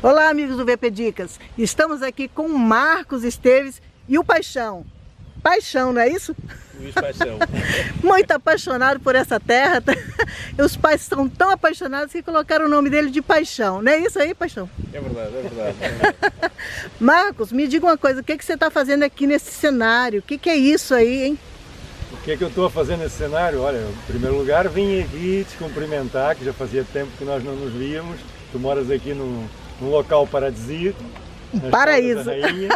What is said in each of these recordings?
Olá, amigos do VP Dicas. Estamos aqui com o Marcos Esteves e o Paixão. Paixão, não é isso? Luiz Paixão. Muito apaixonado por essa terra. Os pais estão tão apaixonados que colocaram o nome dele de Paixão. Não é isso aí, Paixão? É verdade, é verdade. Marcos, me diga uma coisa, o que você está fazendo aqui nesse cenário? O que é isso aí, hein? O que eu estou fazendo nesse cenário? Olha, em primeiro lugar vim aqui te cumprimentar, que já fazia tempo que nós não nos víamos. Tu moras aqui num local paradisíaco, nas Paraíso. Caldas da Rainha.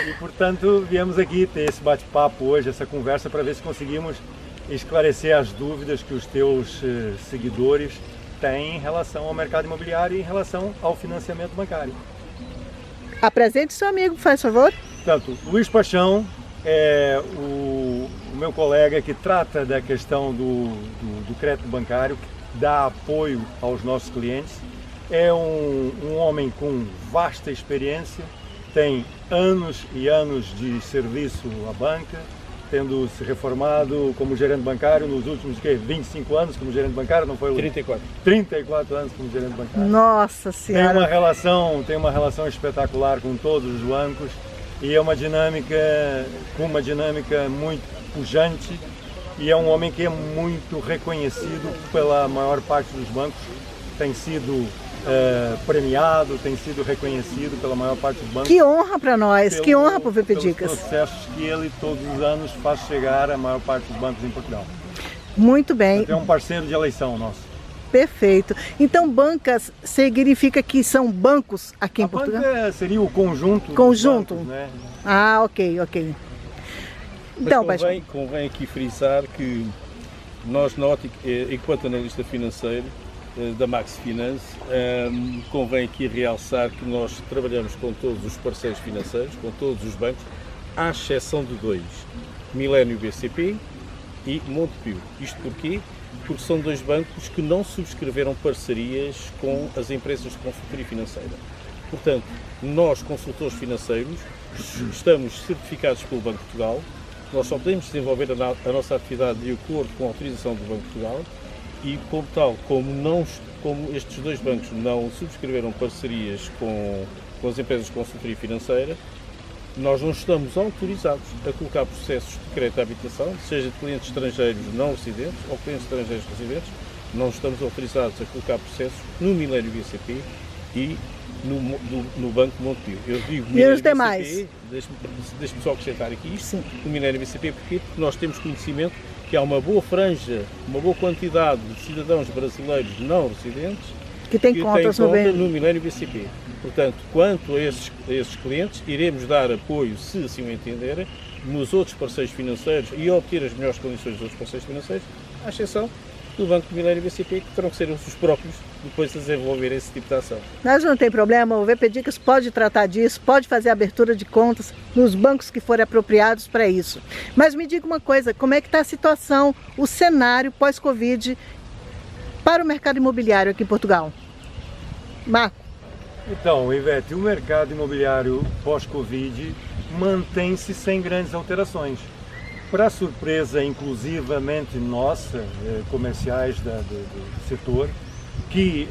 E portanto viemos aqui ter esse bate-papo hoje, essa conversa, para ver se conseguimos esclarecer as dúvidas que os teus seguidores têm em relação ao mercado imobiliário e em relação ao financiamento bancário. Apresente seu amigo, faz favor. Portanto, Luiz Paixão é o meu colega que trata da questão do crédito bancário, que dá apoio aos nossos clientes. É um homem com vasta experiência, tem anos e anos de serviço à banca, tendo se reformado como gerente bancário nos últimos 25 anos como gerente bancário, não foi? 34. 34 anos como gerente bancário. Nossa Senhora! Tem uma relação espetacular com todos os bancos e é uma dinâmica muito pujante, e é um homem que é muito reconhecido pela maior parte dos bancos, tem sido premiado, tem sido reconhecido pela maior parte dos bancos. Que honra para nós, que honra para o VP Dicas. Pelos processos que ele todos os anos faz chegar à maior parte dos bancos em Portugal. Muito bem. É um parceiro de eleição nosso. Então, então bancas significa que são bancos aqui em Portugal? Banca seria o conjunto. Conjunto? Dos bancos, né? Ah, ok. Então, mas convém aqui frisar que nós, na ótica, enquanto analista financeiro da Max Finance, convém aqui realçar que nós trabalhamos com todos os parceiros financeiros, com todos os bancos, à exceção de dois, Millennium BCP e Montepio. Isto porquê? Porque são dois bancos que não subscreveram parcerias com as empresas de consultoria financeira. Portanto, nós, consultores financeiros, estamos certificados pelo Banco de Portugal, nós só podemos desenvolver a nossa atividade de acordo com a autorização do Banco de Portugal e, como tal, como estes dois bancos não subscreveram parcerias com as empresas de consultoria financeira, nós não estamos autorizados a colocar processos de crédito à habitação, seja de clientes estrangeiros não residentes ou clientes estrangeiros residentes, não estamos autorizados a colocar processos no Millennium BCP e no Banco Montepio. Eu digo e os demais? Deixe-me só acrescentar aqui isto. Sim. No Millennium BCP, porque nós temos conhecimento que há uma boa franja, uma boa quantidade de cidadãos brasileiros não residentes que têm contas no Millennium BCP. Portanto, quanto a esses clientes, iremos dar apoio, se assim o entenderem, nos outros parceiros financeiros e obter as melhores condições dos outros parceiros financeiros, à exceção do Banco do Millennium BCP, que terão que ser os próprios depois a desenvolver esse tipo de ação. Mas não tem problema, o VP Dicas pode tratar disso, pode fazer abertura de contas nos bancos que forem apropriados para isso. Mas me diga uma coisa, como é que está a situação, o cenário pós-Covid para o mercado imobiliário aqui em Portugal? Marco. Então, Ivete, o mercado imobiliário pós-Covid mantém-se sem grandes alterações. Para surpresa inclusivamente nossa, comerciais do setor, que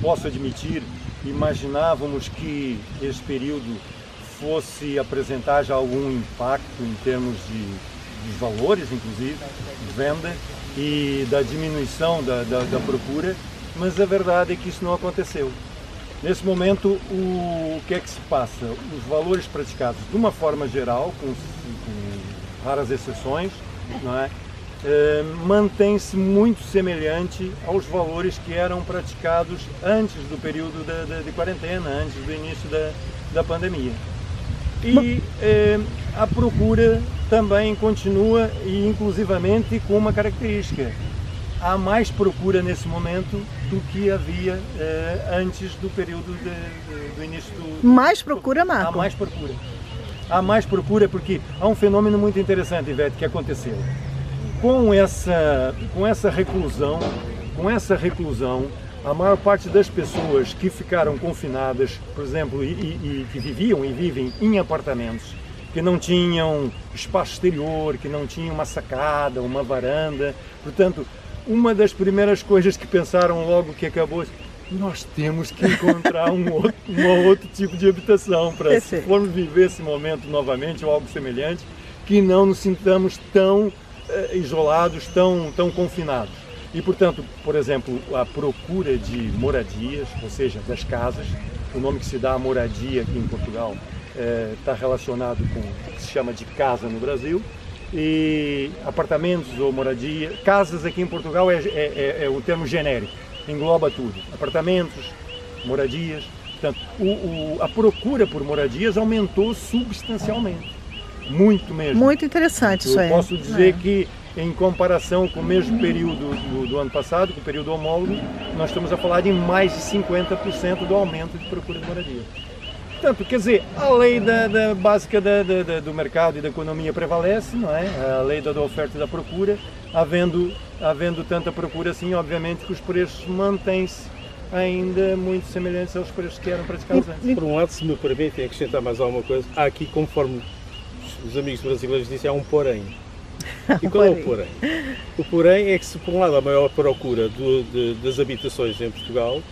posso admitir, imaginávamos que esse período fosse apresentar já algum impacto em termos de valores, inclusive, de venda e da diminuição da procura, mas a verdade é que isso não aconteceu. Nesse momento, o que é que se passa? Os valores praticados, de uma forma geral, com raras exceções, não é? Mantém-se muito semelhante aos valores que eram praticados antes do período de quarentena, antes do início da pandemia. E a procura também continua, e inclusivamente com uma característica. Há mais procura nesse momento do que havia antes do período do início do... Mais procura, Marco? Há mais procura. Há mais procura porque há um fenômeno muito interessante, Ivete, que aconteceu. Com essa reclusão, a maior parte das pessoas que ficaram confinadas, por exemplo, e que viviam e vivem em apartamentos, que não tinham espaço exterior, que não tinham uma sacada, uma varanda, portanto, uma das primeiras coisas que pensaram logo que acabou, nós temos que encontrar um outro tipo de habitação para, se formos viver esse momento novamente ou algo semelhante, que não nos sintamos tão isolados, tão confinados. E, portanto, por exemplo, a procura de moradias, ou seja, das casas, o nome que se dá à moradia aqui em Portugal está relacionado com o que se chama de casa no Brasil, e apartamentos ou moradia, casas aqui em Portugal é o termo genérico, engloba tudo, apartamentos, moradias. Portanto, a procura por moradias aumentou substancialmente, muito mesmo. Muito interessante isso aí. Eu posso dizer que, em comparação com o mesmo período do ano passado, com o período homólogo, nós estamos a falar de mais de 50% do aumento de procura de moradia. Portanto, quer dizer, a lei básica do mercado e da economia prevalece, não é? A lei da oferta e da procura, havendo tanta procura assim, obviamente que os preços mantêm-se ainda muito semelhantes aos preços que eram praticados antes. Por um lado, se me permitem acrescentar mais alguma coisa, há aqui, conforme os amigos brasileiros dizem, há um porém. E qual é o porém? O porém é que, se por um lado há maior procura das habitações em Portugal,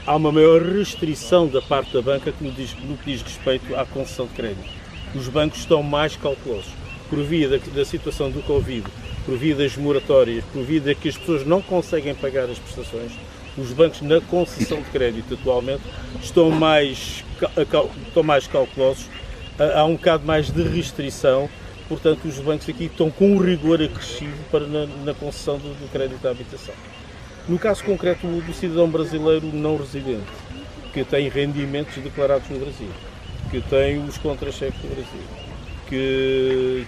há uma maior restrição da parte da banca no que diz respeito à concessão de crédito. Os bancos estão mais cautelosos, por via da situação do Covid, por via das moratórias, por via de que as pessoas não conseguem pagar as prestações. Os bancos na concessão de crédito atualmente estão mais cautelosos, há um bocado mais de restrição, portanto os bancos aqui estão com um rigor acrescido na concessão do crédito à habitação. No caso concreto do cidadão brasileiro não residente, que tem rendimentos declarados no Brasil, que tem os contra-cheques do Brasil, que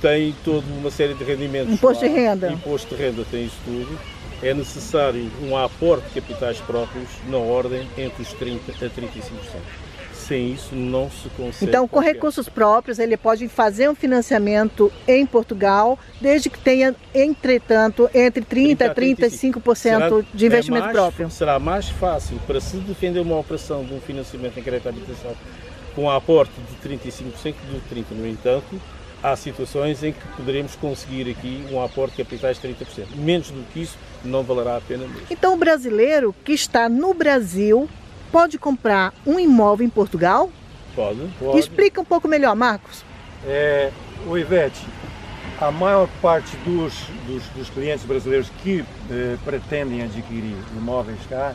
tem toda uma série de rendimentos. Imposto de renda. Imposto de renda, tem isso tudo. É necessário um aporte de capitais próprios na ordem entre os 30% a 35%. Sem isso não se consegue. Então, com recursos próprios, ele pode fazer um financiamento em Portugal, desde que tenha, entretanto, entre 30% a 35% de investimento próprio. Será mais fácil para se defender uma operação de um financiamento em crédito à habitação com um aporte de 35% do que 30%. No entanto, há situações em que poderemos conseguir aqui um aporte de capitais de 30%. Menos do que isso, não valerá a pena mesmo. Então, o brasileiro que está no Brasil pode comprar um imóvel em Portugal? Pode. Explica um pouco melhor, Marcos. Ivete, a maior parte dos clientes brasileiros que pretendem adquirir imóveis cá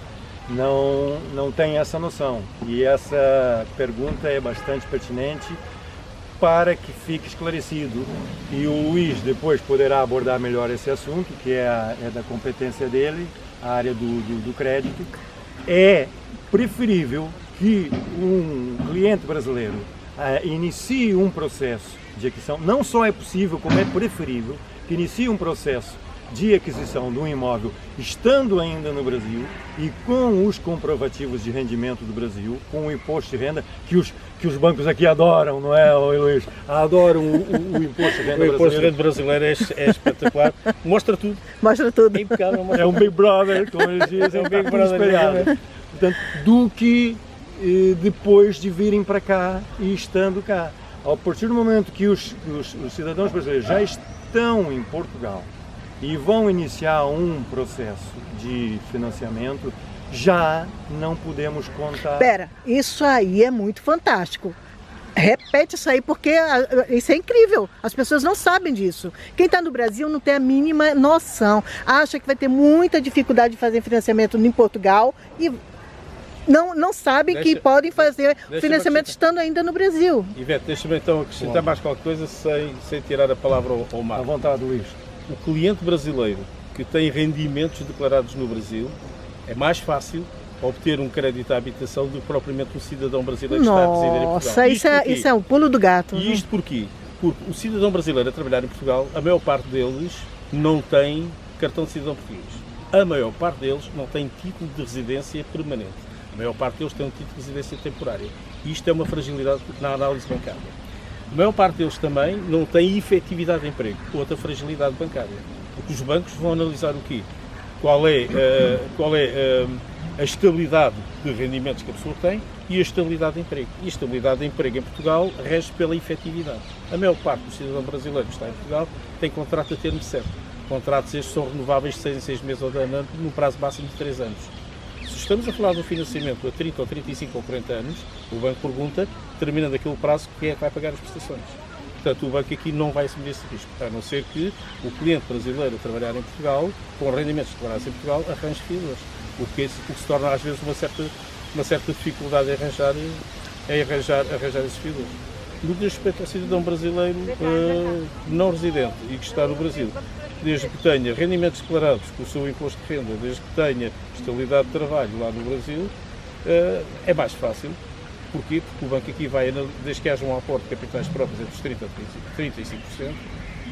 não tem essa noção. E essa pergunta é bastante pertinente para que fique esclarecido. E o Luiz depois poderá abordar melhor esse assunto, que é da competência dele, a área do crédito. É preferível que um cliente brasileiro inicie um processo de aquisição. Não só é possível, como é preferível que inicie um processo de aquisição de um imóvel estando ainda no Brasil e com os comprovativos de rendimento do Brasil, com o imposto de renda que os bancos aqui adoram, não é, Luiz? Adoram o imposto de renda brasileiro. O imposto de renda brasileiro é espetacular. Mostra tudo. Mostra tudo. É impecável. É um Big Brother, como eles dizem, é um Big Brother. Portanto, do que depois de virem para cá e estando cá. A partir do momento que os cidadãos brasileiros já estão em Portugal e vão iniciar um processo de financiamento, já não podemos contar... Pera, isso aí é muito fantástico. Repete isso aí, porque isso é incrível. As pessoas não sabem disso. Quem está no Brasil não tem a mínima noção. Acha que vai ter muita dificuldade de fazer financiamento em Portugal e não sabem que podem fazer financiamento estando ainda no Brasil. Ivete, deixa-me então acrescentar mais qualquer coisa sem tirar a palavra ao Marco. À vontade, Luís. O cliente brasileiro que tem rendimentos declarados no Brasil, é mais fácil obter um crédito à habitação do que propriamente um cidadão brasileiro que está a residir em Portugal. Nossa, isso é o pulo do gato. E isto porquê? Porque o cidadão brasileiro a trabalhar em Portugal, a maior parte deles não tem cartão de cidadão português. A maior parte deles não tem título de residência permanente. A maior parte deles tem um título de residência temporária. E isto é uma fragilidade na análise bancária. A maior parte deles também não tem efetividade de emprego, outra fragilidade bancária. Porque os bancos vão analisar o quê? Qual é a estabilidade de rendimentos que a pessoa tem e a estabilidade de emprego. E a estabilidade de emprego em Portugal rege pela efetividade. A maior parte do cidadão brasileiro que está em Portugal tem contrato a termo certo. Contratos estes são renováveis de 6 em 6 meses ou de ano, no prazo máximo de 3 anos. Se estamos a falar de um financiamento a 30 ou 35 ou 40 anos, o banco pergunta, terminando aquele prazo, quem é que vai pagar as prestações. Portanto, o banco aqui não vai assumir esse risco, a não ser que o cliente brasileiro a trabalhar em Portugal, com rendimentos declarados em Portugal, arranje fiadores. O que se torna às vezes uma certa dificuldade em arranjar esses fiadores. No que diz respeito ao cidadão brasileiro não residente e que está no Brasil, desde que tenha rendimentos declarados com o seu imposto de renda, desde que tenha estabilidade de trabalho lá no Brasil, é mais fácil. Porquê? Porque o banco aqui vai, desde que haja um aporte de capitais próprios entre os 30% e 35%,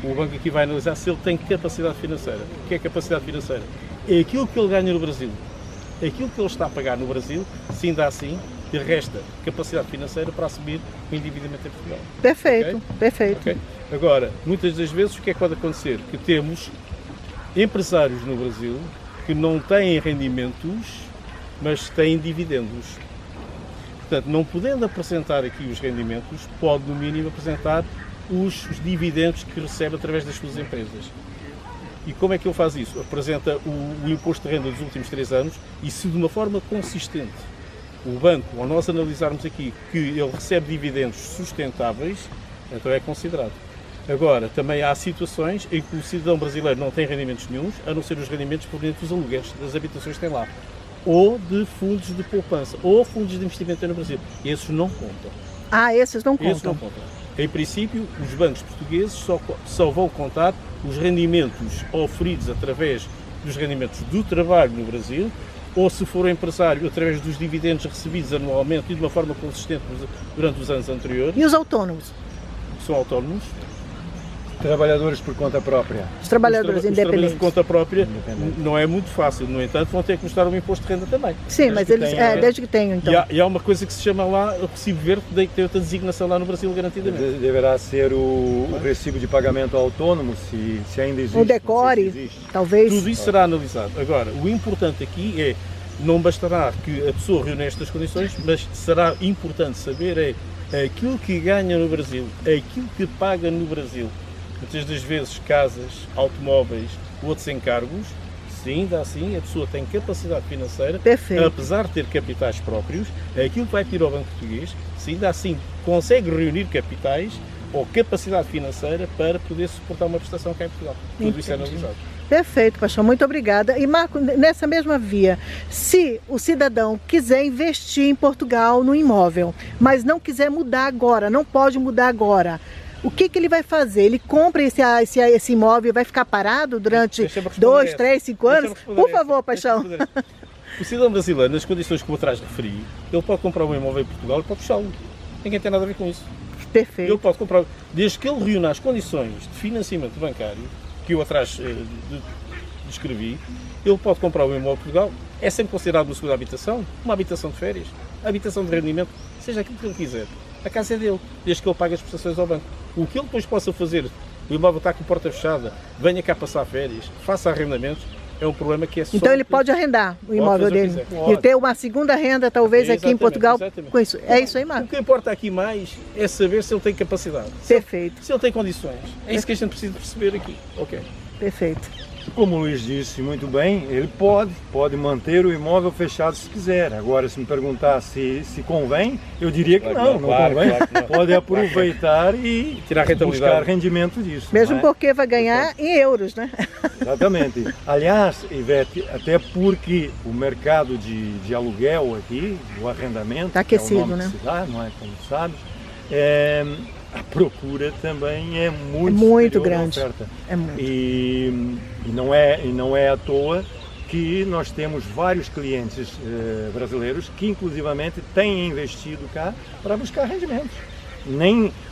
o banco aqui vai analisar se ele tem capacidade financeira. O que é capacidade financeira? É aquilo que ele ganha no Brasil. É aquilo que ele está a pagar no Brasil, se ainda assim, lhe resta capacidade financeira para assumir o endividamento em Portugal. Perfeito, okay? perfeito. Okay? Agora, muitas das vezes, o que é que pode acontecer? Que temos empresários no Brasil que não têm rendimentos, mas têm dividendos. Portanto, não podendo apresentar aqui os rendimentos, pode, no mínimo, apresentar os dividendos que recebe através das suas empresas. E como é que ele faz isso? Apresenta o imposto de renda dos últimos 3 anos e, se de uma forma consistente o banco, ao nós analisarmos aqui que ele recebe dividendos sustentáveis, então é considerado. Agora, também há situações em que o cidadão brasileiro não tem rendimentos nenhuns, a não ser os rendimentos provenientes dos aluguéis das habitações que tem lá, ou de fundos de poupança, ou fundos de investimento no Brasil. Esses não contam. Ah, esses não contam? Esses não contam. Em princípio, os bancos portugueses só vão contar os rendimentos oferidos através dos rendimentos do trabalho no Brasil, ou se for empresário, através dos dividendos recebidos anualmente e de uma forma consistente durante os anos anteriores. E os autônomos? São autónomos. Trabalhadores por conta própria. Os trabalhadores independentes. Os trabalhadores por conta própria não é muito fácil, no entanto vão ter que mostrar um imposto de renda também. Sim, mas eles, desde que tenham, então. E há uma coisa que se chama lá o recibo verde, que tem outra designação lá no Brasil garantidamente. Deverá ser o recibo de pagamento autônomo, se ainda existe. O decore, talvez. Tudo isso será analisado. Agora, o importante aqui é, não bastará que a pessoa reúna estas condições, mas será importante saber aquilo que ganha no Brasil, aquilo que paga no Brasil. Muitas das vezes casas, automóveis, outros encargos, se ainda assim a pessoa tem capacidade financeira, perfeito, apesar de ter capitais próprios, aquilo que vai pedir ao Banco Português, se ainda assim consegue reunir capitais ou capacidade financeira para poder suportar uma prestação cá em Portugal. Tudo isso é analisado. Perfeito, Paixão, muito obrigada. E Marco, nessa mesma via, se o cidadão quiser investir em Portugal no imóvel, mas não quiser mudar agora, não pode mudar agora, o que ele vai fazer? Ele compra esse imóvel e vai ficar parado durante 2, 3, 5 anos? Por favor, Paixão. O cidadão brasileiro, nas condições que eu atrás referi, ele pode comprar um imóvel em Portugal e pode fechá-lo. Ninguém tem nada a ver com isso. Perfeito. Ele pode comprar, desde que ele reúna as condições de financiamento bancário, que eu atrás descrevi, ele pode comprar um imóvel em Portugal, é sempre considerado uma segunda habitação, uma habitação de férias, habitação de rendimento, seja aquilo que ele quiser. A casa é dele, desde que ele pague as prestações ao banco. O que ele depois possa fazer, o imóvel está com a porta fechada, venha cá passar férias, faça arrendamentos, é um problema que é só... Então ele pode arrendar o imóvel dele e ter uma segunda renda, talvez, aqui em Portugal com isso. É isso aí, Marco? O que importa aqui mais é saber se ele tem capacidade. Perfeito. Se ele tem condições. É isso que a gente precisa perceber aqui. Ok. Perfeito. Como o Luís disse muito bem, ele pode manter o imóvel fechado se quiser. Agora, se me perguntar se convém, eu diria que não convém. Claro que não. Pode aproveitar e tirar buscar rendimento disso. Mesmo porque vai ganhar em euros, né? Exatamente. Aliás, Ivete, até porque o mercado de aluguel aqui, o arrendamento, está aquecido, é o nome né? que se dá, não é? Como sabes, a procura também é muito grande. Oferta. É muito. E não é à toa que nós temos vários clientes brasileiros que inclusivamente têm investido cá para buscar rendimentos.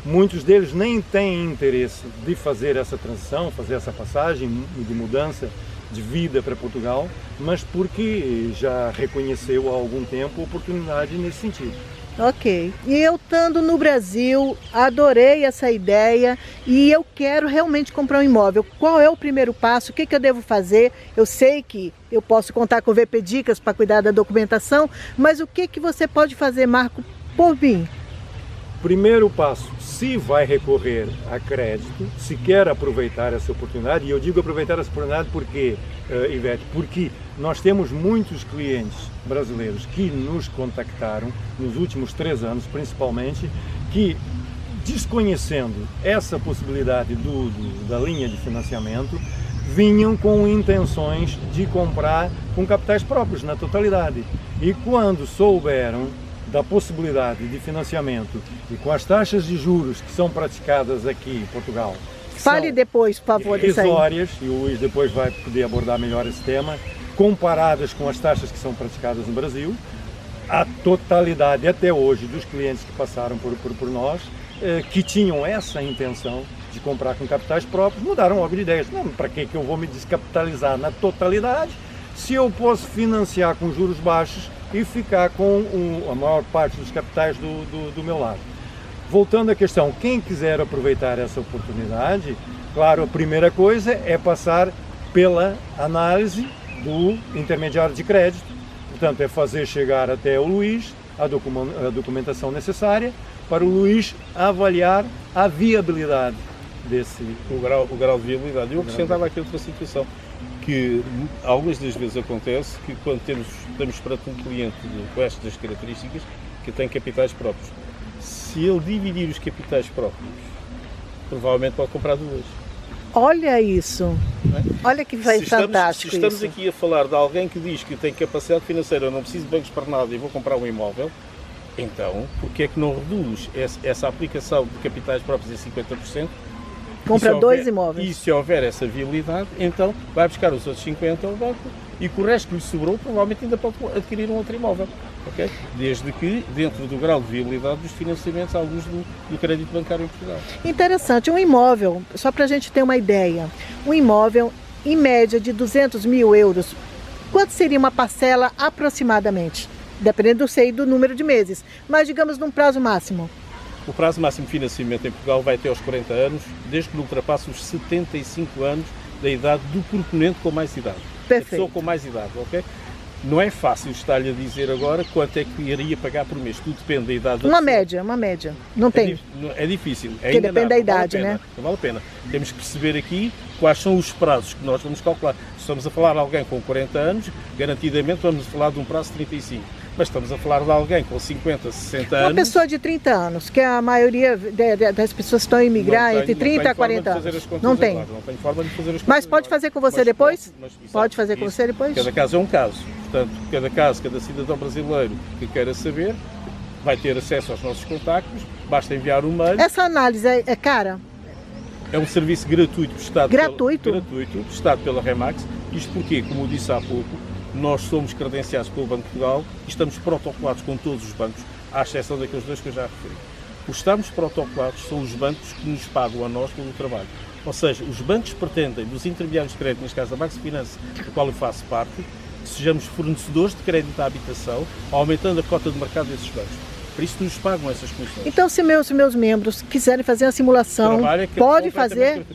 Muitos deles nem têm interesse de fazer essa transição, fazer essa passagem de mudança de vida para Portugal, mas porque já reconheceu há algum tempo oportunidade nesse sentido. Ok. E eu estando no Brasil, adorei essa ideia e eu quero realmente comprar um imóvel. Qual é o primeiro passo? O que eu devo fazer? Eu sei que eu posso contar com o VP Dicas para cuidar da documentação, mas o que você pode fazer, Marco, por mim? Primeiro passo, se vai recorrer a crédito, se quer aproveitar essa oportunidade, e eu digo aproveitar essa oportunidade porque, Ivete, porque nós temos muitos clientes brasileiros que nos contactaram nos últimos 3 anos, principalmente, que desconhecendo essa possibilidade da linha de financiamento, vinham com intenções de comprar com capitais próprios na totalidade. E quando souberam da possibilidade de financiamento e com as taxas de juros que são praticadas aqui em Portugal, fale depois, por favor, disso aí. Irrisórias, e o Luiz depois vai poder abordar melhor esse tema, comparadas com as taxas que são praticadas no Brasil, a totalidade até hoje dos clientes que passaram por nós, que tinham essa intenção de comprar com capitais próprios, mudaram logo de ideias. Não, para que eu vou me descapitalizar na totalidade se eu posso financiar com juros baixos e ficar com a maior parte dos capitais do meu lado? Voltando à questão, quem quiser aproveitar essa oportunidade, claro, a primeira coisa é passar pela análise do intermediário de crédito, portanto é fazer chegar até o Luiz a documentação necessária para o Luiz avaliar a viabilidade desse... O grau de viabilidade. Eu acrescentava aqui outra situação, que algumas das vezes acontece que quando estamos perante um cliente com estas características, que tem capitais próprios, se ele dividir os capitais próprios, provavelmente pode comprar 2. Olha isso, olha que vai fantástico. Se estamos isso. aqui a falar de alguém que diz que tem capacidade financeira, eu não preciso de bancos para nada e vou comprar um imóvel, então, porque é que não reduz essa aplicação de capitais próprios em 50%? Compra 2 imóveis. E se houver essa viabilidade, então vai buscar os outros 50 ao banco e com o resto que lhe sobrou, provavelmente ainda pode adquirir um outro imóvel. Okay? Desde que, dentro do grau de viabilidade dos financiamentos, alguns do crédito bancário em Portugal. Interessante, um imóvel, só para a gente ter uma ideia, um imóvel em média de 200 mil euros, quanto seria uma parcela aproximadamente? Dependendo do número de meses, mas digamos num prazo máximo. O prazo máximo de financiamento em Portugal vai até aos 40 anos, desde que não ultrapasse os 75 anos da idade do proponente com mais idade. Perfeito. A pessoa com mais idade, ok? Não é fácil estar-lhe a dizer agora quanto é que iria pagar por mês. Tudo depende da idade da pessoa. Uma média. Não tem. É difícil. Porque depende da idade, né? Não vale a pena. Temos que perceber aqui quais são os prazos que nós vamos calcular. Se estamos a falar de alguém com 40 anos, garantidamente vamos falar de um prazo de 35. Mas estamos a falar de alguém com 50, 60 anos... Uma pessoa de 30 anos, que a maioria das pessoas estão a emigrar entre 30 a 40 anos. Não tem. Não tem forma de fazer as contas. Mas pode fazer com você depois? Pode fazer com você depois? Cada caso é um caso. Portanto, cada cidadão brasileiro que queira saber vai ter acesso aos nossos contactos, basta enviar um mail. Essa análise é cara? É um serviço gratuito prestado gratuito prestado pela Remax. Isto porque, como eu disse há pouco, nós somos credenciados pelo Banco de Portugal e estamos protocolados com todos os bancos, à exceção daqueles 2 que eu já referi. Os estamos protocolados são os bancos que nos pagam a nós pelo trabalho. Ou seja, os bancos pretendem, dos intermediários de crédito, neste caso da Max Finance, da qual eu faço parte, que sejamos fornecedores de crédito à habitação, aumentando a cota de mercado desses bancos. Por isso nos pagam essas comissões. Então, se meus membros quiserem fazer uma simulação, pode fazer?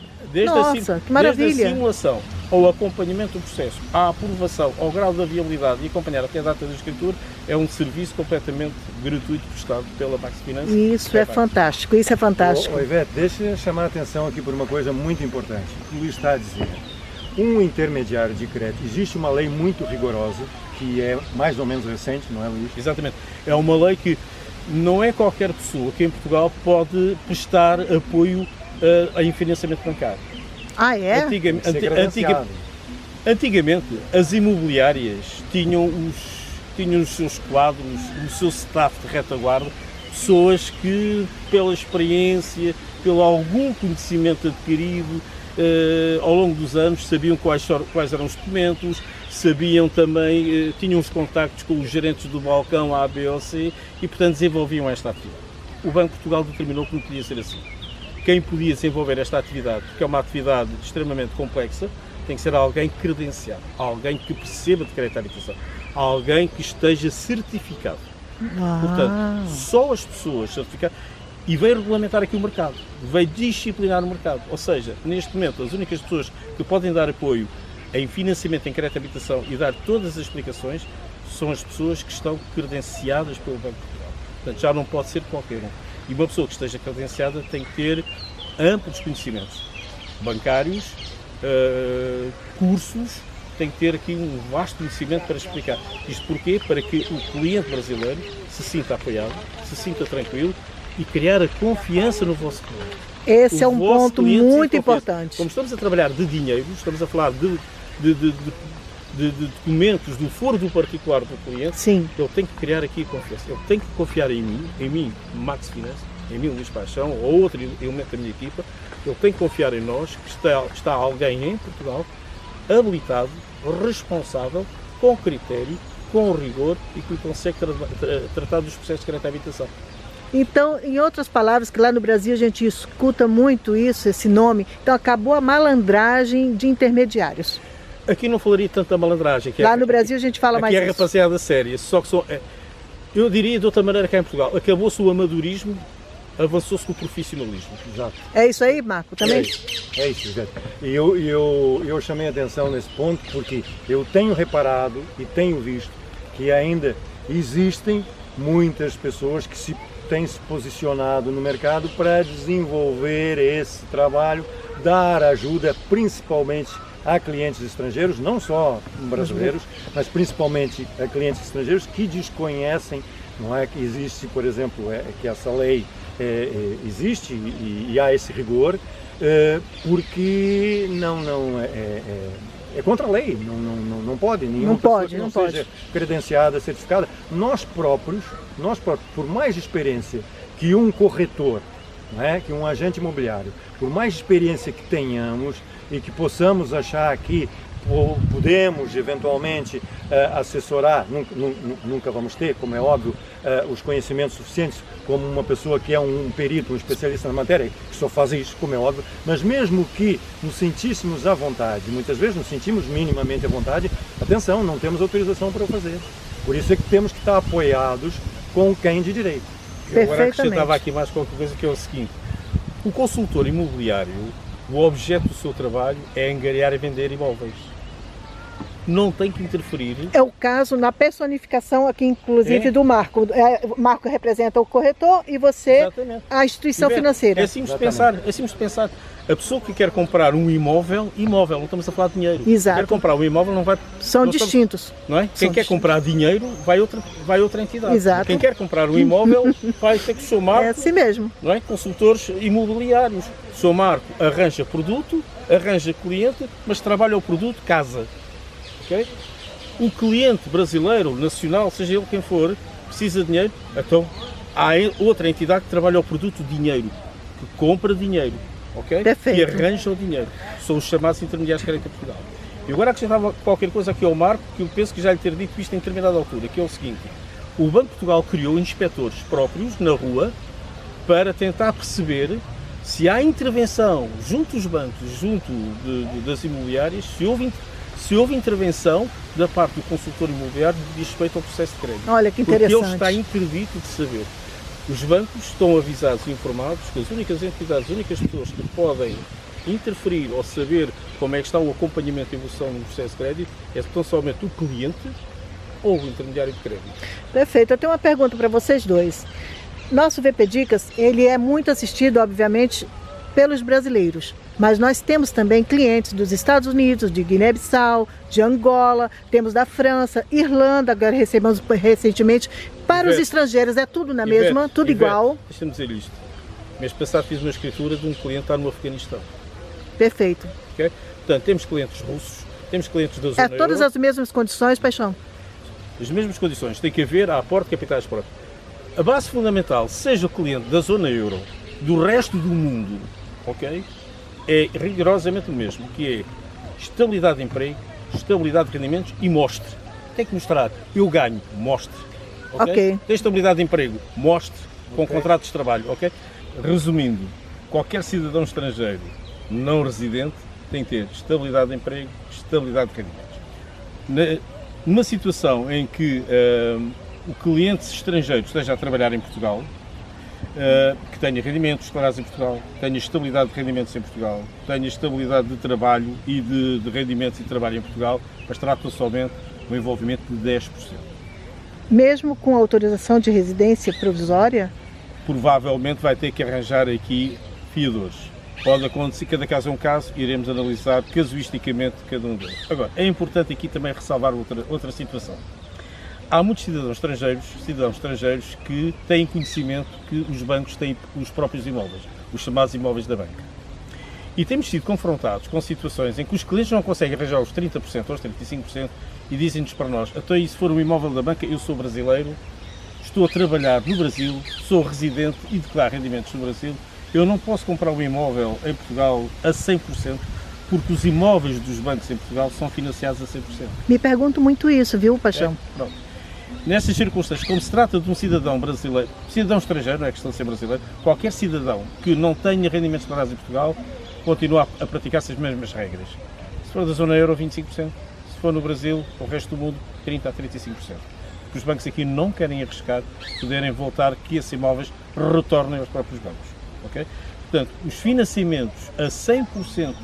Nossa, que maravilha! Desde a simulação ao acompanhamento do processo, à aprovação, ao grau da viabilidade e acompanhar até a data da escritura, é um serviço completamente gratuito prestado pela Max Finance. Isso é fantástico, isso é fantástico. Ivete, deixa eu chamar a atenção aqui por uma coisa muito importante. O que o Luiz está a dizer. Um intermediário de crédito, existe uma lei muito rigorosa, que é mais ou menos recente, não é, Luiz? Exatamente. É uma lei que não é qualquer pessoa que em Portugal pode prestar apoio em financiamento bancário. Ah, é? Antigamente, as imobiliárias tinham os seus quadros, o seu staff de retaguarda, pessoas que, pela experiência, pelo algum conhecimento adquirido ao longo dos anos, sabiam quais eram os documentos, sabiam também, tinham os contactos com os gerentes do balcão A, B ou C e, portanto, desenvolviam esta atividade. O Banco de Portugal determinou que não podia ser assim. Quem podia desenvolver esta atividade, porque é uma atividade extremamente complexa, tem que ser alguém credenciado, alguém que perceba de crédito à habitação, alguém que esteja certificado. Portanto, só as pessoas certificadas, e veio regulamentar aqui o mercado, veio disciplinar o mercado. Ou seja, neste momento, as únicas pessoas que podem dar apoio em financiamento em crédito à habitação e dar todas as explicações são as pessoas que estão credenciadas pelo Banco de Portugal. Portanto, já não pode ser qualquer um. E uma pessoa que esteja credenciada tem que ter amplos conhecimentos bancários, cursos, tem que ter aqui um vasto conhecimento para explicar. Isto porquê? Para que o cliente brasileiro se sinta apoiado, se sinta tranquilo e criar a confiança no vosso cliente. Esse é um ponto muito importante. Como estamos a trabalhar de dinheiro, estamos a falar de documentos do foro do particular do cliente, sim, ele tem que criar aqui a confiança. Ele tem que confiar em mim, Max Finance, em mim, Luís Paixão, ou outro elemento da minha equipa. Ele tem que confiar em nós, que está alguém em Portugal habilitado, responsável, com critério, com rigor e que consegue tratar dos processos de crédito à habitação. Então, em outras palavras, que lá no Brasil a gente escuta muito isso, esse nome, então acabou a malandragem de intermediários. Aqui não falaria tanto da malandragem. Lá no Brasil a gente fala mais isso. Aqui é rapaziada séria, só que eu diria de outra maneira que em Portugal, acabou-se o amadorismo, avançou-se com o profissionalismo. Exato. É isso aí, Marco, também? É isso, José. E eu chamei a atenção nesse ponto porque eu tenho reparado e tenho visto que ainda existem muitas pessoas que têm se posicionado no mercado para desenvolver esse trabalho, dar ajuda principalmente a clientes estrangeiros, não só brasileiros, mas principalmente a clientes estrangeiros que desconhecem, não é, que existe, por exemplo, que essa lei existe e há esse rigor, porque é contra a lei, não pode, nenhuma pessoa que não seja credenciada, certificada. Nós próprios, por mais experiência que um corretor, não é, que um agente imobiliário, por mais experiência que tenhamos e que possamos achar que podemos eventualmente assessorar, nunca vamos ter, como é óbvio, os conhecimentos suficientes como uma pessoa que é um perito, um especialista na matéria, que só faz isso, como é óbvio, mas mesmo que nos sentíssemos à vontade, muitas vezes nos sentimos minimamente à vontade, atenção, não temos autorização para o fazer. Por isso é que temos que estar apoiados com quem de direito. Eu agora acrescentava aqui mais qualquer coisa, que é o seguinte: o consultor imobiliário, o objeto do seu trabalho é angariar e vender imóveis. Não tem que interferir. É o caso na personificação aqui, inclusive, do Marco. O Marco representa o corretor e você, exatamente, a instituição financeira. É simples de pensar. A pessoa que quer comprar um imóvel, não estamos a falar de dinheiro. Exato. Quer comprar um imóvel, não vai... São distintos. Não é? Quem quer comprar dinheiro, vai outra entidade. Exato. Quem quer comprar um imóvel, vai ter que somar... É assim mesmo. Não é? Consultores imobiliários. O seu Marco arranja produto, arranja cliente, mas trabalha o produto casa. Okay? O cliente brasileiro, nacional, seja ele quem for, precisa de dinheiro, então há outra entidade que trabalha o produto dinheiro, que compra dinheiro, ok? Perfeito. E arranja o dinheiro. São os chamados intermediários de crédito a Portugal. E agora acrescentava qualquer coisa aqui ao Marco, que eu penso que já lhe ter dito isto em determinada altura, que é o seguinte: o Banco de Portugal criou inspectores próprios na rua para tentar perceber se há intervenção junto dos bancos, junto das imobiliárias, se houve intervenção da parte do consultor imobiliário de respeito ao processo de crédito. Olha que interessante. Porque ele está interdito de saber. Os bancos estão avisados e informados que as únicas entidades, as únicas pessoas que podem interferir ou saber como é que está o acompanhamento e evolução no processo de crédito é tão somente o cliente ou o intermediário de crédito. Perfeito. Eu tenho uma pergunta para vocês dois. Nosso VP Dicas, ele é muito assistido, obviamente, pelos brasileiros, mas nós temos também clientes dos Estados Unidos, de Guiné-Bissau, de Angola, temos da França, Irlanda, agora recebemos recentemente. Para os estrangeiros é tudo na mesma, tudo igual. Deixa-me dizer isto. Mês passado fiz uma escritura de um cliente lá no Afeganistão. Perfeito. Okay? Portanto, temos clientes russos, temos clientes da zona euro. Todas as mesmas condições, Paixão? As mesmas condições. Tem que haver aporte de capitais próprios. A base fundamental, seja o cliente da zona euro, do resto do mundo, ok? É rigorosamente o mesmo, que é estabilidade de emprego, estabilidade de rendimentos e mostre. Tem que mostrar. Eu ganho, mostre. Okay? Tem estabilidade de emprego, mostre, com contratos de trabalho, ok? Resumindo, qualquer cidadão estrangeiro não residente tem que ter estabilidade de emprego, estabilidade de rendimentos. Numa situação em que o cliente estrangeiro esteja a trabalhar em Portugal, que tenha rendimentos declarados em Portugal, tenha estabilidade de rendimentos em Portugal, tenha estabilidade de trabalho e de rendimentos e trabalho em Portugal, mas trata somente do envolvimento de 10%. Mesmo com autorização de residência provisória? provavelmente vai ter que arranjar aqui fiadores. Pode acontecer, cada caso é um caso, iremos analisar casuisticamente cada um deles. Agora, é importante aqui também ressalvar outra situação. Há muitos cidadãos estrangeiros que têm conhecimento que os bancos têm os próprios imóveis, os chamados imóveis da banca. E temos sido confrontados com situações em que os clientes não conseguem arranjar os 30% ou os 35% e dizem-nos para nós: até se for um imóvel da banca, eu sou brasileiro, estou a trabalhar no Brasil, sou residente e declaro rendimentos no Brasil, eu não posso comprar um imóvel em Portugal a 100%, porque os imóveis dos bancos em Portugal são financiados a 100%. Me pergunto muito isso, viu, Paixão? Pronto. Nessas circunstâncias, como se trata de um cidadão brasileiro, cidadão estrangeiro, não é questão de ser brasileiro, qualquer cidadão que não tenha rendimentos declarados em Portugal continua a praticar-se as mesmas regras. Se for da zona euro, 25%. Se for no Brasil, o resto do mundo, 30% a 35%. Porque os bancos aqui não querem arriscar poderem voltar que esses imóveis retornem aos próprios bancos. Okay? Portanto, os financiamentos a 100%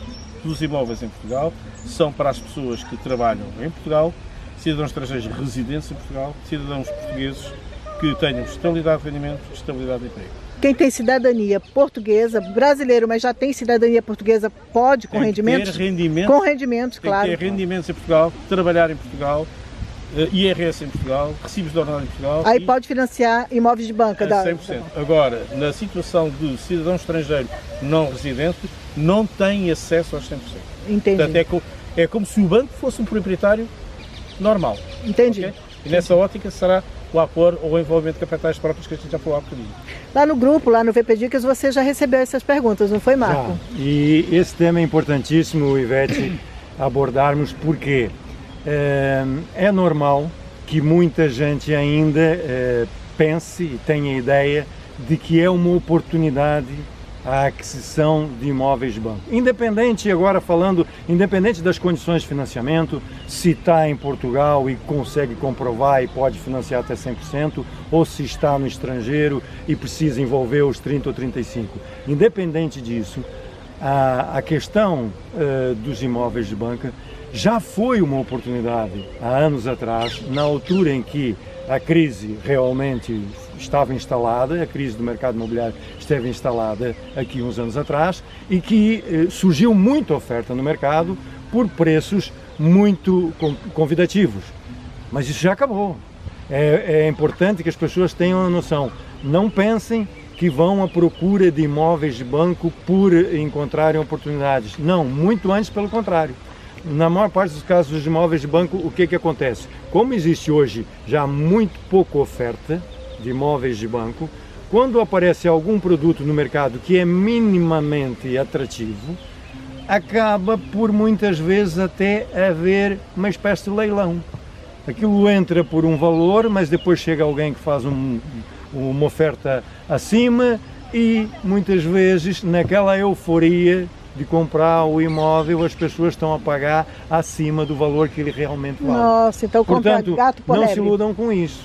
dos imóveis em Portugal são para as pessoas que trabalham em Portugal, cidadãos estrangeiros residentes em Portugal, cidadãos portugueses que tenham estabilidade de rendimento, estabilidade de emprego. Quem tem cidadania portuguesa, brasileiro, mas já tem cidadania portuguesa, pode com rendimentos? Com rendimentos, claro. Tem que ter rendimentos em Portugal, trabalhar em Portugal, IRS em Portugal, recibos de ordenado em Portugal. Aí pode financiar imóveis de banca. 100%. Agora, na situação de cidadão estrangeiro não residente, não tem acesso aos 100%. Entendi. Portanto, é como se o banco fosse um proprietário normal. Entendi. Okay? E nessa ótica será o apoio ou o envolvimento de capitais próprios que a gente já falou há bocadinho. Lá no grupo, lá no VP Dicas, você já recebeu essas perguntas, não foi, Marco? Já. E esse tema é importantíssimo, Ivete, abordarmos, porque é normal que muita gente ainda pense e tenha a ideia de que é uma oportunidade a aquisição de imóveis de banco. Independente das condições de financiamento, se está em Portugal e consegue comprovar e pode financiar até 100%, ou se está no estrangeiro e precisa envolver os 30% ou 35%. Independente disso, a questão dos imóveis de banca já foi uma oportunidade há anos atrás, na altura em que a crise realmente estava instalada, a crise do mercado imobiliário esteve instalada aqui uns anos atrás e que surgiu muita oferta no mercado por preços muito convidativos. Mas isso já acabou. É importante que as pessoas tenham a noção. Não pensem que vão à procura de imóveis de banco por encontrarem oportunidades. Não, muito antes pelo contrário. Na maior parte dos casos dos imóveis de banco, o que acontece? Como existe hoje já muito pouca oferta de imóveis de banco, quando aparece algum produto no mercado que é minimamente atrativo, acaba por muitas vezes até haver uma espécie de leilão. Aquilo entra por um valor, mas depois chega alguém que faz uma oferta acima e muitas vezes naquela euforia de comprar o imóvel, as pessoas estão a pagar acima do valor que ele realmente vale. Nossa, então portanto, gato por não se iludam com isso.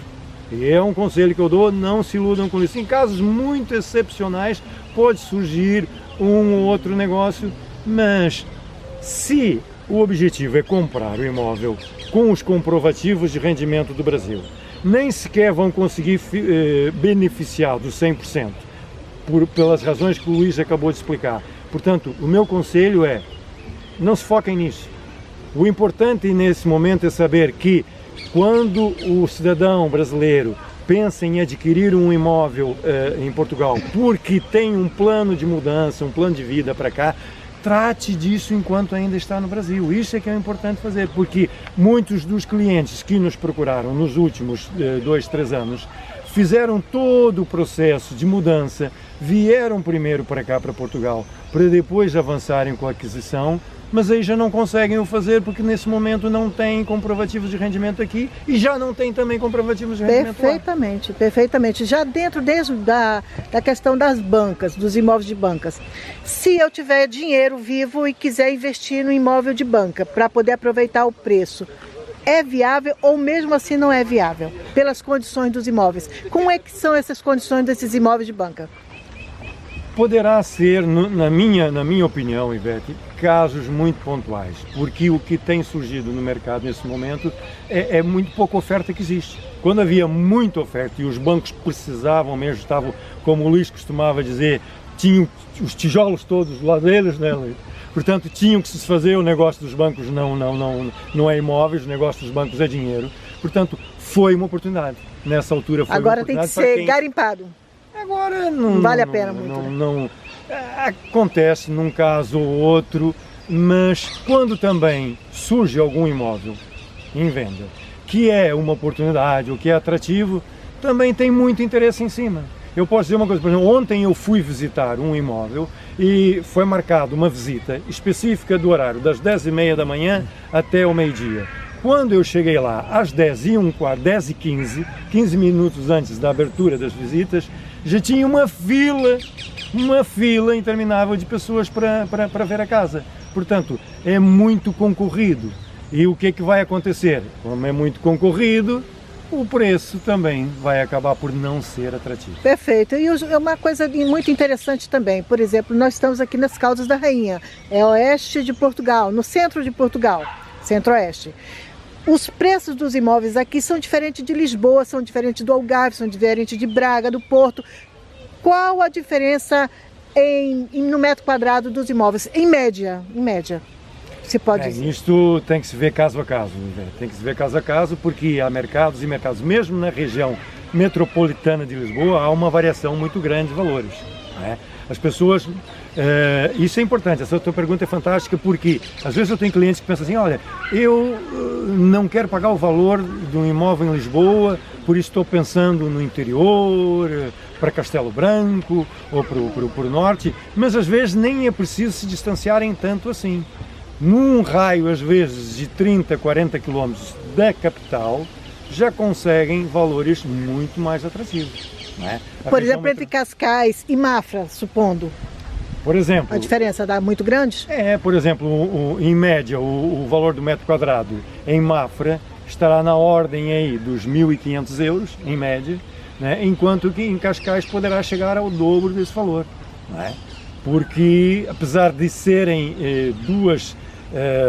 E é um conselho que eu dou, não se iludam com isso. Em casos muito excepcionais pode surgir um ou outro negócio, mas se o objetivo é comprar o imóvel com os comprovativos de rendimento do Brasil, nem sequer vão conseguir beneficiar dos 100%, pelas razões que o Luís acabou de explicar. Portanto, o meu conselho é, não se foquem nisso. O importante nesse momento é saber que quando o cidadão brasileiro pensa em adquirir um imóvel em Portugal porque tem um plano de mudança, um plano de vida para cá, trate disso enquanto ainda está no Brasil. Isso é que é importante fazer, porque muitos dos clientes que nos procuraram nos últimos 2, 3 anos fizeram todo o processo de mudança, vieram primeiro para cá, para Portugal, para depois avançarem com a aquisição, mas aí já não conseguem o fazer porque nesse momento não têm comprovativos de rendimento aqui e já não tem também comprovativos de rendimento Perfeitamente, lá. Perfeitamente. Já dentro da questão das bancas, dos imóveis de bancas, se eu tiver dinheiro vivo e quiser investir no imóvel de banca para poder aproveitar o preço, é viável ou mesmo assim não é viável, pelas condições dos imóveis? Como é que são essas condições desses imóveis de banca? Poderá ser, na minha opinião, Ivete, casos muito pontuais, porque o que tem surgido no mercado nesse momento é muito pouca oferta que existe. Quando havia muita oferta e os bancos precisavam mesmo, estavam, como o Luís costumava dizer, tinham os tijolos todos lá deles, né, Luís? Portanto, tinham que se fazer, o negócio dos bancos não é imóveis, o negócio dos bancos é dinheiro. Portanto, foi uma oportunidade. Nessa altura foi Agora uma tem que oportunidade ser garimpado. Agora Não vale a pena muito, né? Não, acontece num caso ou outro, mas quando também surge algum imóvel em venda, que é uma oportunidade ou que é atrativo, também tem muito interesse em cima. Eu posso dizer uma coisa, por exemplo, ontem eu fui visitar um imóvel e foi marcada uma visita específica do horário das 10h30 da manhã até o meio-dia. Quando eu cheguei lá às 10h15, 15 minutos antes da abertura das visitas, já tinha uma fila interminável de pessoas para ver a casa. Portanto, é muito concorrido. E o que é que vai acontecer? Como é muito concorrido, o preço também vai acabar por não ser atrativo. Perfeito. E uma coisa muito interessante também, por exemplo, nós estamos aqui nas Caldas da Rainha, é oeste de Portugal, no centro de Portugal, centro-oeste. Os preços dos imóveis aqui são diferentes de Lisboa, são diferentes do Algarve, são diferentes de Braga, do Porto. Qual a diferença no metro quadrado dos imóveis, em média, se pode dizer? Isto tem que se ver caso a caso, tem que se ver caso a caso, porque há mercados e mercados, mesmo na região metropolitana de Lisboa, há uma variação muito grande de valores, né? As pessoas, isso é importante, essa tua pergunta é fantástica, porque às vezes eu tenho clientes que pensam assim, olha, eu não quero pagar o valor de um imóvel em Lisboa, por isso estou pensando no interior, para Castelo Branco ou para o norte, mas às vezes nem é preciso se distanciarem tanto assim. Num raio, às vezes, de 30, 40 quilómetros da capital, já conseguem valores muito mais atrativos. Né? Por exemplo, entre Cascais e Mafra, supondo. Por exemplo, a diferença dá muito grande? Por exemplo, em média, o valor do metro quadrado em Mafra estará na ordem aí dos 1.500 euros, em média, né? Enquanto que em Cascais poderá chegar ao dobro desse valor. Né? Porque, apesar de serem duas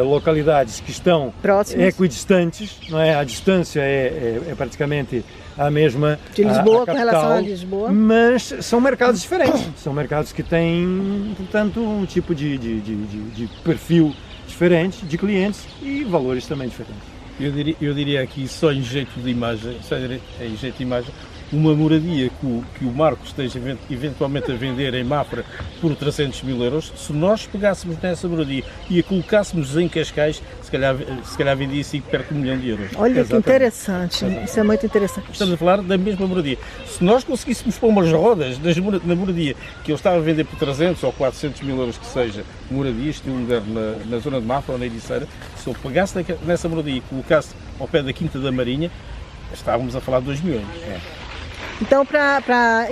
localidades que estão próximas, equidistantes, não é? A distância é praticamente a mesma de Lisboa, a capital, com relação a Lisboa, mas são mercados diferentes, são mercados que têm, portanto, um tipo de perfil diferente de clientes e valores também diferentes. Eu diria aqui, só em jeito de imagem, uma moradia que o Marco esteja eventualmente a vender em Mafra por 300 mil euros, se nós pegássemos nessa moradia e a colocássemos em Cascais, se calhar vendia-se perto de 1 milhão de euros. Olha, exatamente. Que interessante, isso é muito interessante. Estamos a falar da mesma moradia. Se nós conseguíssemos pôr umas rodas na moradia que ele estava a vender por 300 ou 400 mil euros que seja, moradias, tinha um lugar na zona de Mafra ou na Ericeira, se ele pegasse nessa moradia e colocasse ao pé da Quinta da Marinha, estávamos a falar de 2 milhões. Então,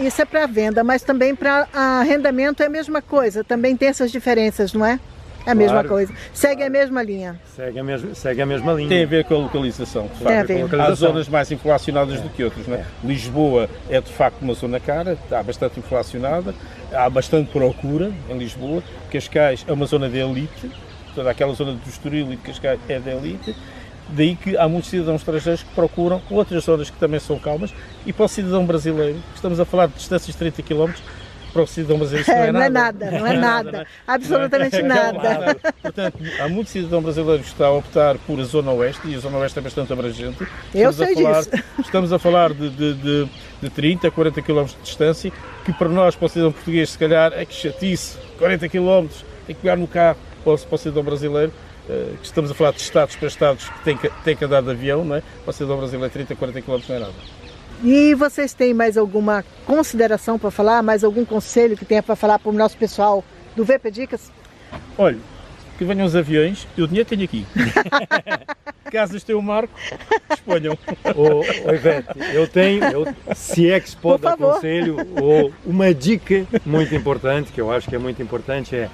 isso é para venda, mas também para arrendamento é a mesma coisa, também tem essas diferenças, não é? É a mesma coisa. Segue a mesma linha. Segue a mesma linha. Tem a ver com a localização. De facto. Há zonas mais inflacionadas do que outras. Não é? Lisboa é de facto uma zona cara, está bastante inflacionada, há bastante procura em Lisboa. Cascais é uma zona de elite, toda aquela zona do Estoril e de Cascais é de elite. Daí que há muitos cidadãos estrangeiros que procuram outras zonas que também são calmas, e para o cidadão brasileiro, estamos a falar de distâncias de 30 km, para o cidadão brasileiro isso não é nada, absolutamente nada. Portanto, há muito cidadão brasileiro que está a optar por a Zona Oeste, e a Zona Oeste é bastante abrangente. Eu sei disso. Estamos a falar de 30, 40 km de distância, que para nós, para o cidadão português, se calhar é que chatice, 40 km, tem que pegar no carro para o cidadão brasileiro. Que estamos a falar de estados para estados que têm que andar de avião, não é? Para o cidadão brasileiro 30, 40 km não é nada. E vocês têm mais alguma consideração para falar, mais algum conselho que tenha para falar para o nosso pessoal do VP Dicas? Olha, que venham os aviões, e o dinheiro tenho aqui. Casas tem o Marco, exponham. Ivete, eu tenho, se é que se pode dar conselho, ou uma dica muito importante, que eu acho que é muito importante,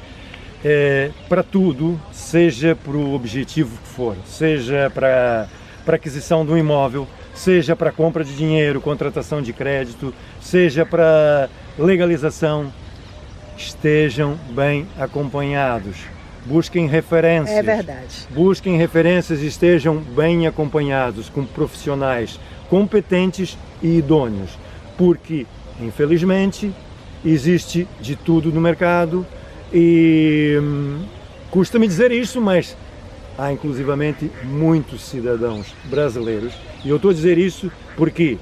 para tudo, seja para o objetivo que for, seja para aquisição de um imóvel, seja para compra de dinheiro, contratação de crédito, seja para legalização, estejam bem acompanhados. Busquem referências. É verdade. Busquem referências e estejam bem acompanhados com profissionais competentes e idôneos. Porque, infelizmente, existe de tudo no mercado e custa-me dizer isso, mas há inclusivamente muitos cidadãos brasileiros. E eu estou a dizer isso porque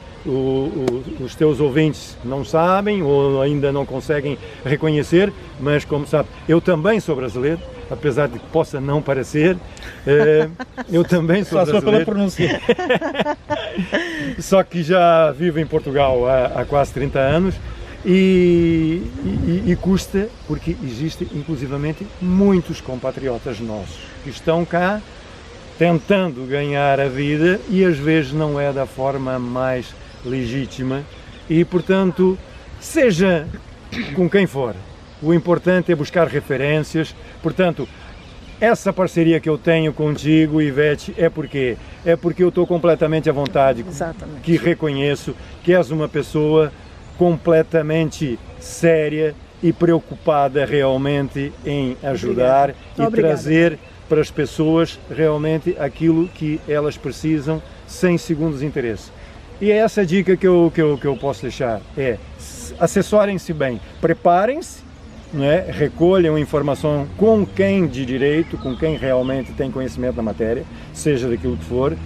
os teus ouvintes não sabem ou ainda não conseguem reconhecer, mas como sabe, eu também sou brasileiro, apesar de que possa não parecer, eu também sou brasileiro. Só pela pronúncia. Só que já vivo em Portugal há quase 30 anos e custa, porque existem inclusivamente muitos compatriotas nossos que estão cá tentando ganhar a vida e às vezes não é da forma mais legítima e, portanto, seja com quem for, o importante é buscar referências. Portanto, essa parceria que eu tenho contigo, Ivete, é porque eu estou completamente à vontade. Exatamente. Que reconheço que és uma pessoa completamente séria e preocupada realmente em ajudar e trazer para as pessoas realmente aquilo que elas precisam sem segundos interesse. E é essa dica que eu posso deixar, assessorem-se bem, preparem-se, né? Recolham informação com quem de direito, com quem realmente tem conhecimento da matéria, seja daquilo que for,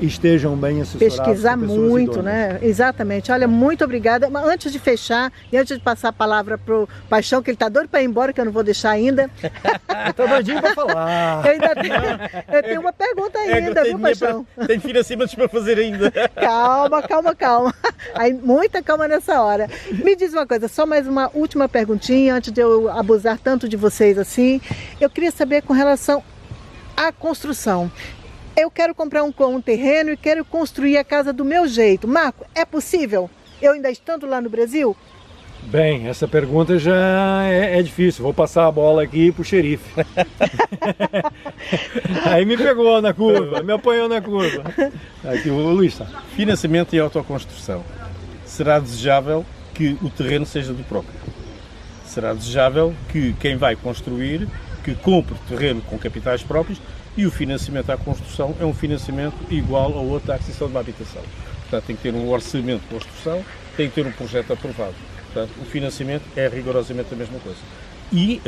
e estejam bem assessorados. Pesquisar muito, né? Exatamente. Olha, muito obrigada. Mas antes de fechar e antes de passar a palavra pro Paixão, que ele está doido para ir embora, que eu não vou deixar ainda. Estou doidinho para falar. Eu tenho uma pergunta ainda, viu, Paixão? Tem financiamentos para fazer ainda. Calma. Aí, muita calma nessa hora. Me diz uma coisa, só mais uma última perguntinha, antes de eu abusar tanto de vocês assim. Eu queria saber com relação à construção. Eu quero comprar um terreno e quero construir a casa do meu jeito. Marco, é possível? Eu ainda estando lá no Brasil? Bem, essa pergunta já é difícil. Vou passar a bola aqui pro xerife. Aí me pegou na curva, me apanhou na curva. Aqui o Luís está. Financiamento e autoconstrução. Será desejável que o terreno seja do próprio. Será desejável que quem vai construir, que compre terreno com capitais próprios, e o financiamento à construção é um financiamento igual ao outro à aquisição de uma habitação. Portanto, tem que ter um orçamento de construção, tem que ter um projeto aprovado. Portanto, o financiamento é rigorosamente a mesma coisa. E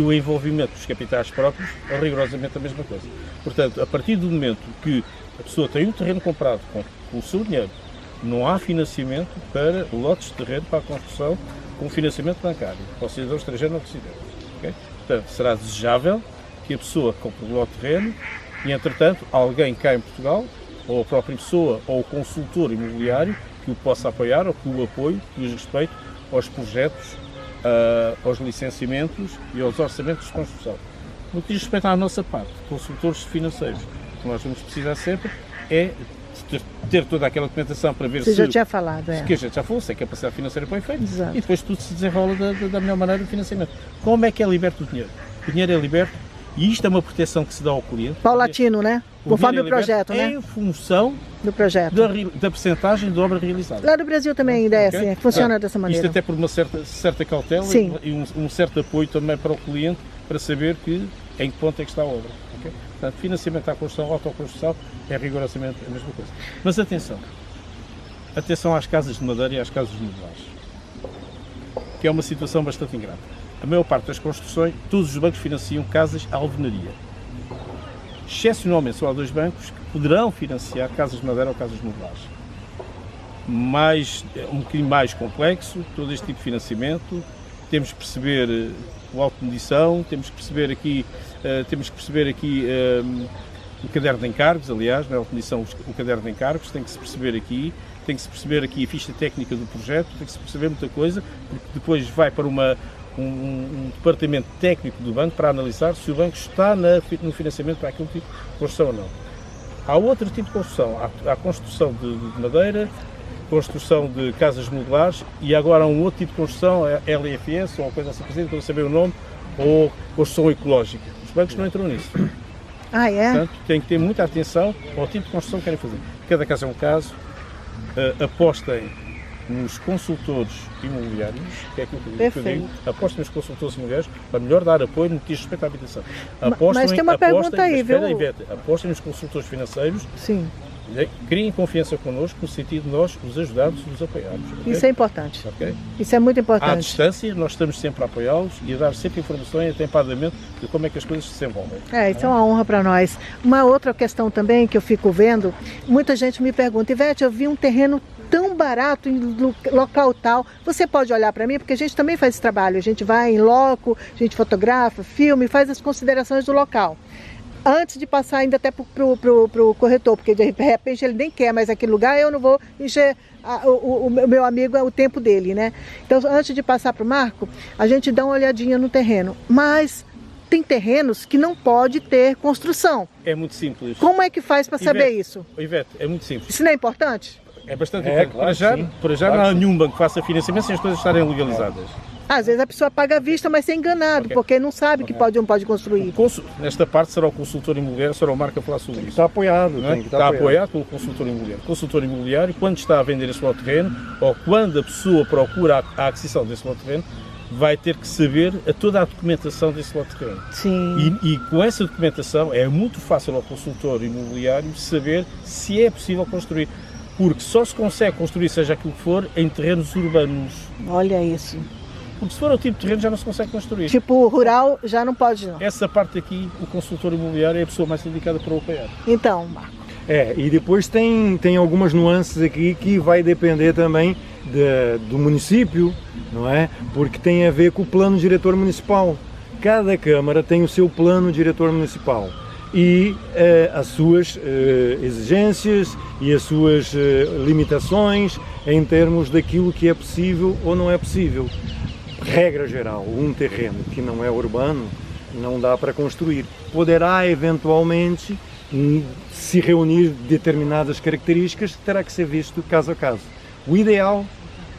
o envolvimento dos capitais próprios é rigorosamente a mesma coisa. Portanto, a partir do momento que a pessoa tem um terreno comprado com o seu dinheiro, não há financiamento para lotes de terreno para a construção com financiamento bancário, para o cidadão estrangeiro não residente. Okay? Portanto, será desejável que a pessoa compre o terreno e, entretanto, alguém cá em Portugal, ou a própria pessoa, ou o consultor imobiliário, que o possa apoiar, ou que o apoie, que diz respeito aos projetos, aos licenciamentos e aos orçamentos de construção. No que diz respeito à nossa parte, consultores financeiros, o que nós vamos precisar sempre é ter toda aquela documentação para ver se... Você já tinha falado, que a gente já falou, se é capacidade financeira para o efeito. Exato. E depois tudo se desenrola da melhor maneira do financiamento. Como é que é liberto o dinheiro? O dinheiro é liberto. E isto é uma proteção que se dá ao cliente. Paulatino, né? Conforme o projeto, né? Em função do projeto. Da percentagem de obra realizada. Lá no Brasil também ainda é assim, funciona dessa maneira. Isto até por uma certa cautela e um certo apoio também para o cliente, para saber em que ponto é que está a obra. Okay? Portanto, financiamento à construção, autoconstrução, é rigorosamente a mesma coisa. Mas atenção às casas de madeira e às casas modulares, que é uma situação bastante ingrata. A maior parte das construções, todos os bancos financiam casas à alvenaria. Excepcionalmente, só há 2 bancos que poderão financiar casas de madeira ou casas modulares. Um bocadinho mais complexo, todo este tipo de financiamento. Temos que perceber o automedição, temos que perceber aqui o caderno de encargos, aliás, não é a automedição, o caderno de encargos, tem que se perceber aqui a ficha técnica do projeto, tem que se perceber muita coisa, porque depois vai para um departamento técnico do banco para analisar se o banco está no financiamento para aquele tipo de construção ou não. Há outro tipo de construção, há construção de madeira, construção de casas modulares e agora há um outro tipo de construção, LFS ou coisa assim, não saber o nome, ou construção ecológica. Os bancos não entram nisso. Ah, é? Portanto, tem que ter muita atenção ao tipo de construção que querem fazer. Cada caso é um caso, apostem nos consultores imobiliários, que é aquilo que eu Perfeito. digo, apostem nos consultores imobiliários para melhor dar apoio no que diz respeito à habitação. Mas tem uma pergunta aí, viu? Apostem nos consultores financeiros, Sim, criem confiança connosco no sentido de nós os ajudarmos e os apoiarmos. Okay? isso é importante. Okay? Isso é muito À importante. distância, nós estamos sempre a apoiá-los e a dar sempre informações atempadamente de como é que as coisas se desenvolvem. Isso é uma honra para nós. Uma outra questão também que eu fico vendo, muita gente me pergunta, Ivete, eu vi um terreno tão barato em local tal, você pode olhar para mim? Porque a gente também faz esse trabalho, a gente vai em loco, a gente fotografa, filma e faz as considerações do local. Antes de passar ainda até para o corretor, porque de repente ele nem quer mais aquele lugar, eu não vou encher o meu amigo, o tempo dele, né? Então, antes de passar para o Marco, a gente dá uma olhadinha no terreno. Mas tem terrenos que não pode ter construção. É muito simples. Como é que faz para saber isso? Ivete, é muito simples. Isso não é importante? É bastante importante. Claro, para já não há nenhum banco que faça financiamento sem as coisas estarem legalizadas. Às vezes a pessoa paga à vista, mas é enganado, porque não sabe que pode ou não pode construir. Nesta parte será o consultor imobiliário, será o Marco a falar sobre isso. Está apoiado, Não é? Está apoiado pelo consultor imobiliário. O consultor imobiliário, quando está a vender esse lote de terreno, ou quando a pessoa procura a aquisição desse lote de terreno, vai ter que saber toda a documentação desse lote de terreno. Sim. E com essa documentação é muito fácil ao consultor imobiliário saber se é possível construir. Porque só se consegue construir, seja aquilo que for, em terrenos urbanos. Olha isso. Porque se for o tipo de terreno já não se consegue construir. Tipo, rural já não pode não. Essa parte aqui, o consultor imobiliário é a pessoa mais indicada para o apoiar. Então, Marco. E depois tem algumas nuances aqui que vai depender também do município, não é? Porque tem a ver com o plano diretor municipal. Cada Câmara tem o seu plano diretor municipal e as suas exigências e as suas limitações em termos daquilo que é possível ou não é possível. Regra geral, um terreno que não é urbano não dá para construir. Poderá eventualmente se reunir determinadas características, terá que ser visto caso a caso. O ideal,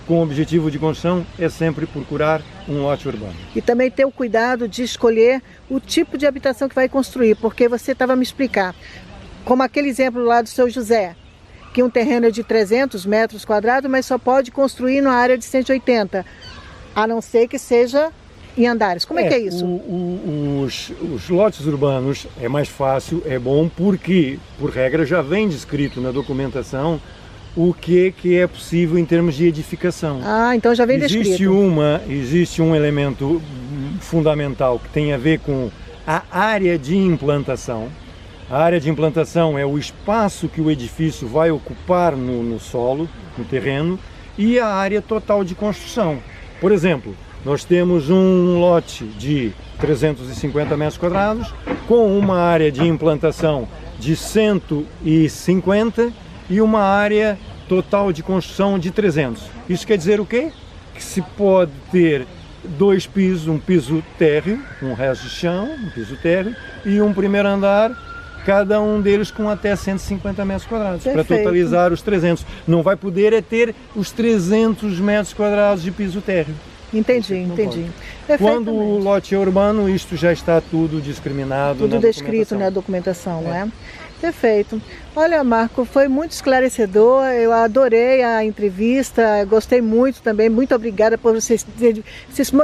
com o objetivo de construção, é sempre procurar um lote urbano. E também ter o cuidado de escolher o tipo de habitação que vai construir, porque você estava a me explicar, como aquele exemplo lá do seu José, que um terreno é de 300 metros quadrados, mas só pode construir numa área de 180, a não ser que seja em andares. Como é que é isso? Os lotes urbanos é mais fácil, é bom, porque, por regra, já vem descrito na documentação o que é possível em termos de edificação. Então já vem descrito. Existe um elemento fundamental que tem a ver com a área de implantação. A área de implantação é o espaço que o edifício vai ocupar no solo, no terreno, e a área total de construção. Por exemplo, nós temos um lote de 350 metros quadrados com uma área de implantação de 150 e uma área total de construção de 300. Isso quer dizer o quê? Que se pode ter 2 pisos, um piso térreo, um resto de chão, um piso térreo e um primeiro andar, cada um deles com até 150 metros quadrados, para totalizar os 300. Não vai poder ter os 300 metros quadrados de piso térreo. Entendi. Quando o lote é urbano, isto já está tudo discriminado. Tudo descrito na documentação, não é? Perfeito. Olha, Marco, foi muito esclarecedor, eu adorei a entrevista, gostei muito também, muito obrigada por vocês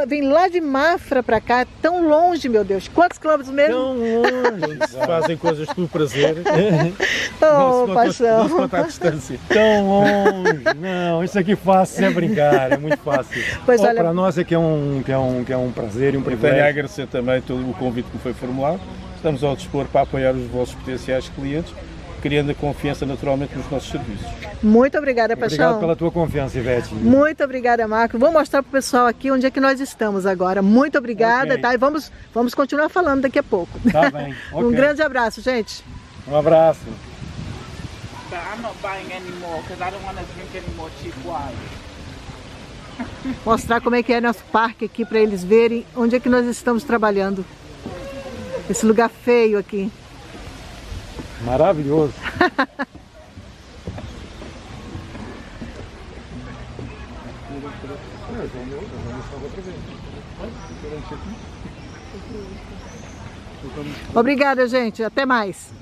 vêm lá de Mafra para cá, tão longe, meu Deus, quantos quilômetros mesmo? Tão longe, fazem coisas por prazer, paixão. Não se conta a distância. Tão longe, não, isso aqui fácil é brincar, é muito fácil. Olha, para nós é que é um prazer e um privilégio. Tenho a agradecer também todo o convite que me foi formulado. Estamos ao dispor para apoiar os vossos potenciais clientes, criando a confiança naturalmente nos nossos serviços. Muito obrigada, Paixão. Obrigado pela tua confiança, Ivete. Muito obrigada, Marco. Vou mostrar para o pessoal aqui onde é que nós estamos agora. Muito obrigada, tá? E vamos continuar falando daqui a pouco. Tá bem. Okay. Um grande abraço, gente. Um abraço. I'm not buying anymore because I don't want to drink any more cheap wine. Mostrar como é que é nosso parque aqui para eles verem onde é que nós estamos trabalhando. Esse lugar feio aqui. Maravilhoso. Obrigada, gente. Até mais.